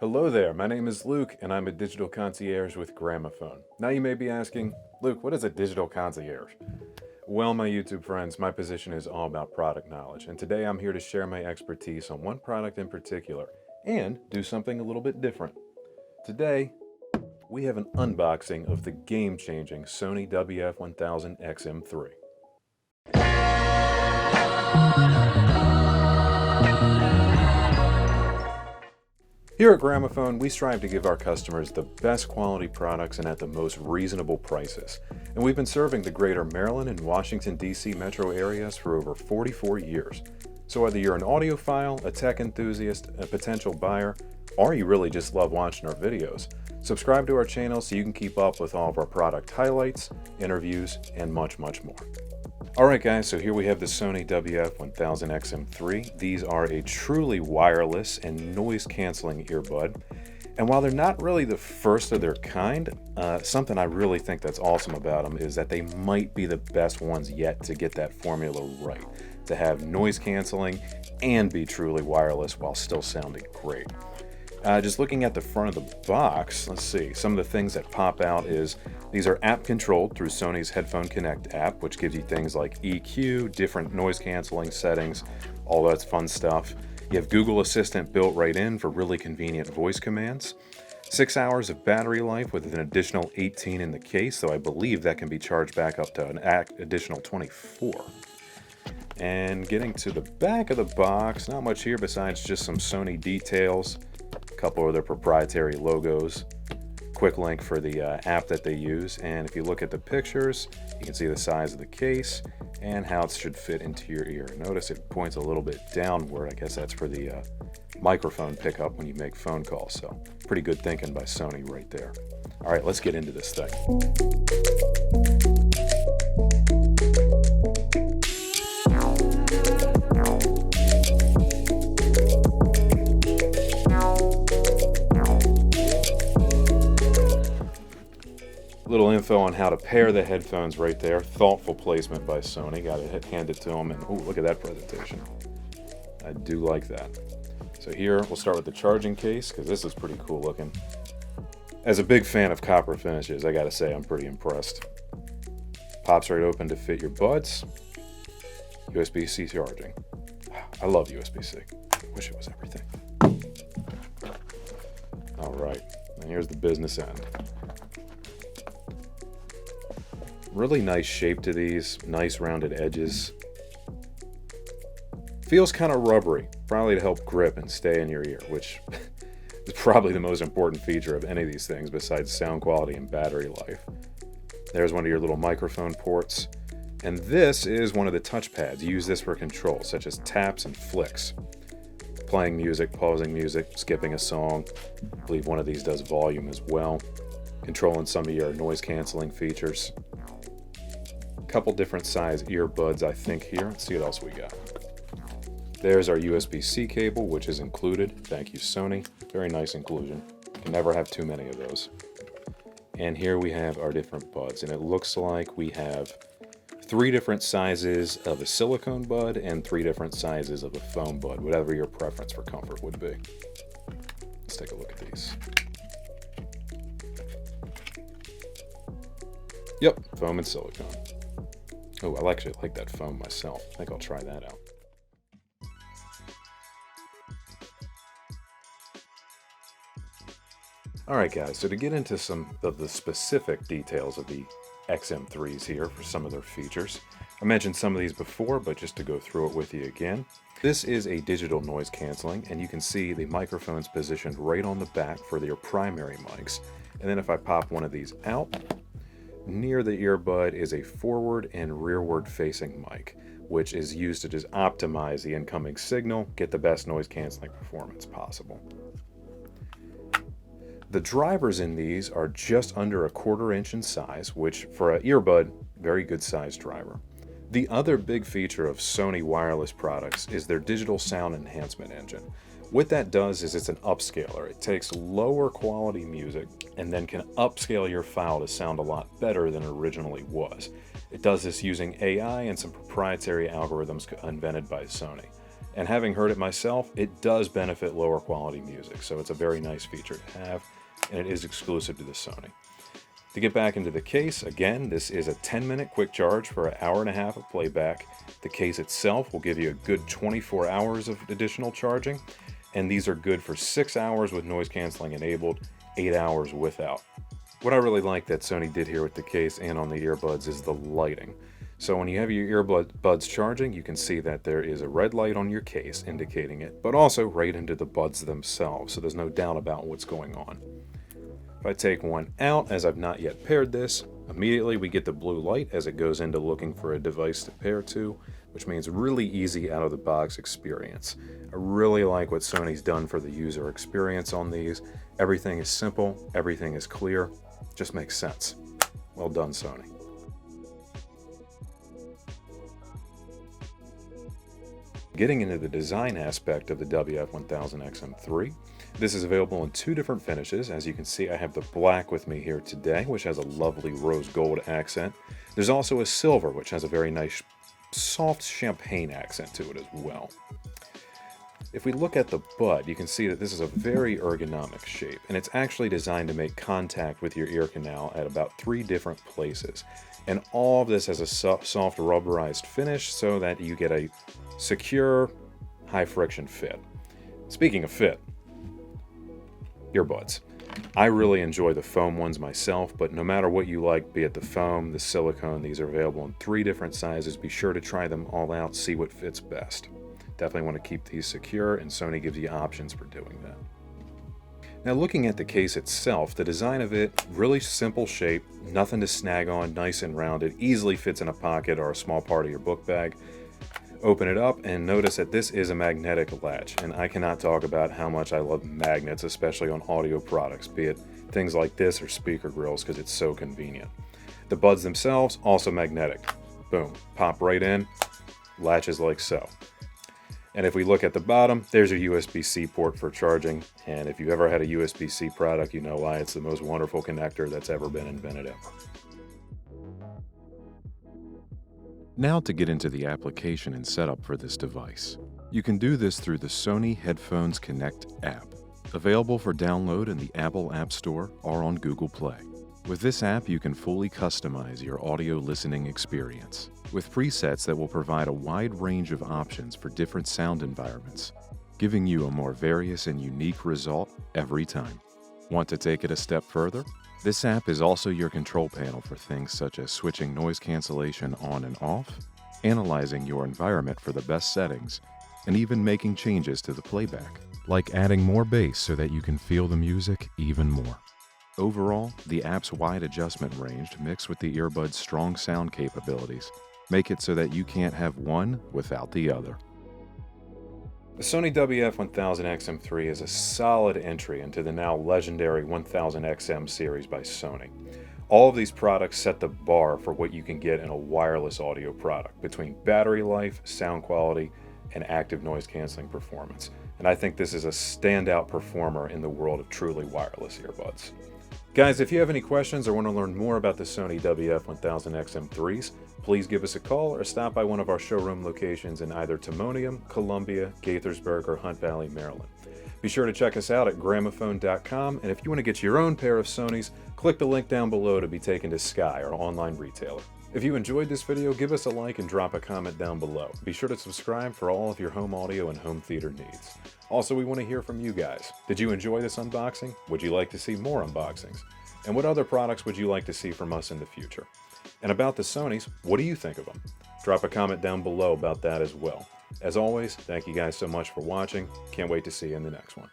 Hello there, my name is Luke and I'm a digital concierge with Gramophone. Now you may be asking, Luke, what is a digital concierge? Well, my YouTube friends, my position is all about product knowledge, and today I'm here to share my expertise on one product in particular and do something a little bit different. Today, we have an unboxing of the game-changing Sony WF-1000XM3. Here at Gramophone, we strive to give our customers the best quality products and at the most reasonable prices. And we've been serving the greater Maryland and Washington, D.C. metro areas for over 44 years. So whether you're an audiophile, a tech enthusiast, a potential buyer, or you really just love watching our videos, subscribe to our channel so you can keep up with all of our product highlights, interviews, and much, much more. Alright guys, so here we have the Sony WF-1000XM3. These are a truly wireless and noise-canceling earbud. And while they're not really the first of their kind, something I really think that's awesome about them is that they might be the best ones yet to get that formula right. To have noise canceling and be truly wireless while still sounding great. Just looking at the front of the box, let's see, some of the things that pop out is these are app controlled through Sony's Headphone Connect app, which gives you things like EQ, different noise canceling settings, all that fun stuff. You have Google Assistant built right in for really convenient voice commands. 6 hours of battery life with an additional 18 in the case, so I believe that can be charged back up to an additional 24. And getting to the back of the box, not much here besides just some Sony details. Couple of their proprietary logos, quick link for the app that they use, and if you look at the pictures you can see the size of the case and how it should fit into your ear. Notice it points a little bit downward. I guess that's for the microphone pickup when you make phone calls, so pretty good thinking by Sony right there. Alright, let's get into this thing. Little info on how to pair the headphones right there. Thoughtful placement by Sony. Got to hand it to them, and oh, look at that presentation. I do like that. So here we'll start with the charging case because this is pretty cool looking. As a big fan of copper finishes, I gotta say I'm pretty impressed. Pops right open to fit your buds. USB-C charging. I love USB-C. Wish it was everything. All right, and here's the business end. Really nice shape to these, nice rounded edges. Feels kind of rubbery, probably to help grip and stay in your ear, which is probably the most important feature of any of these things besides sound quality and battery life. There's one of your little microphone ports, and this is one of the touchpads. You use this for control, such as taps and flicks. Playing music, pausing music, skipping a song. I believe one of these does volume as well. Controlling some of your noise canceling features. Couple different size earbuds I think here. Let's see what else we got. There's our USB-C cable, which is included. Thank you, Sony. Very nice inclusion. Can never have too many of those. And here we have our different buds, and it looks like we have 3 different sizes of a silicone bud and 3 different sizes of a foam bud, whatever your preference for comfort would be. Let's take a look at these. Yep, foam and silicone. Oh, I actually like that foam myself. I think I'll try that out. Alright guys, so to get into some of the specific details of the XM3s here for some of their features. I mentioned some of these before, but just to go through it with you again. This is a digital noise canceling, and you can see the microphone's positioned right on the back for their primary mics. And then if I pop one of these out, near the earbud is a forward and rearward facing mic, which is used to just optimize the incoming signal, get the best noise canceling performance possible. The drivers in these are just under 1/4 inch in size, which for an earbud, very good size driver. The other big feature of Sony wireless products is their digital sound enhancement engine. What that does is it's an upscaler. It takes lower quality music and then can upscale your file to sound a lot better than it originally was. It does this using AI and some proprietary algorithms invented by Sony. And having heard it myself, it does benefit lower quality music, so it's a very nice feature to have, and it is exclusive to the Sony. To get back into the case, again, this is a 10-minute quick charge for an hour and a half of playback. The case itself will give you a good 24 hours of additional charging, and these are good for 6 hours with noise canceling enabled, 8 hours without. What I really like that Sony did here with the case and on the earbuds is the lighting. So when you have your earbuds charging, you can see that there is a red light on your case indicating it, but also right into the buds themselves, so there's no doubt about what's going on. If I take one out, as I've not yet paired this, immediately we get the blue light as it goes into looking for a device to pair to, which means really easy out of the box experience. I really like what Sony's done for the user experience on these. Everything is simple, everything is clear, just makes sense. Well done, Sony. Getting into the design aspect of the WF-1000XM3, this is available in 2 different finishes. As you can see, I have the black with me here today, which has a lovely rose gold accent. There's also a silver, which has a very nice soft champagne accent to it as well. If we look at the bud, you can see that this is a very ergonomic shape, and it's actually designed to make contact with your ear canal at about 3 different places. And all of this has a soft rubberized finish so that you get a secure, high friction fit. Speaking of fit, earbuds. I really enjoy the foam ones myself, but no matter what you like, be it the foam, the silicone, these are available in 3 different sizes. Be sure to try them all out, see what fits best. Definitely want to keep these secure, and Sony gives you options for doing that. Now looking at the case itself, the design of it, really simple shape, nothing to snag on, nice and rounded, easily fits in a pocket or a small part of your book bag. Open it up and notice that this is a magnetic latch, and I cannot talk about how much I love magnets, especially on audio products, be it things like this or speaker grills, because it's so convenient. The buds themselves, also magnetic. Boom, pop right in, latches like so. And if we look at the bottom, there's a USB-C port for charging, and if you've ever had a USB-C product, you know why it's the most wonderful connector that's ever been invented ever. Now to get into the application and setup for this device. You can do this through the Sony Headphones Connect app, available for download in the Apple App Store or on Google Play. With this app, you can fully customize your audio listening experience, with presets that will provide a wide range of options for different sound environments, giving you a more various and unique result every time. Want to take it a step further? This app is also your control panel for things such as switching noise cancellation on and off, analyzing your environment for the best settings, and even making changes to the playback, like adding more bass so that you can feel the music even more. Overall, the app's wide adjustment range mixed with the earbud's strong sound capabilities make it so that you can't have one without the other. The Sony WF-1000XM3 is a solid entry into the now legendary 1000XM series by Sony. All of these products set the bar for what you can get in a wireless audio product between battery life, sound quality, and active noise canceling performance. And I think this is a standout performer in the world of truly wireless earbuds. Guys, if you have any questions or want to learn more about the Sony WF-1000XM3s, please give us a call or stop by one of our showroom locations in either Timonium, Columbia, Gaithersburg, or Hunt Valley, Maryland. Be sure to check us out at Gramophone.com, and if you want to get your own pair of Sonys, click the link down below to be taken to Sky, our online retailer. If you enjoyed this video, give us a like and drop a comment down below. Be sure to subscribe for all of your home audio and home theater needs. Also, we want to hear from you guys. Did you enjoy this unboxing? Would you like to see more unboxings? And what other products would you like to see from us in the future? And about the Sonys, what do you think of them? Drop a comment down below about that as well. As always, thank you guys so much for watching. Can't wait to see you in the next one.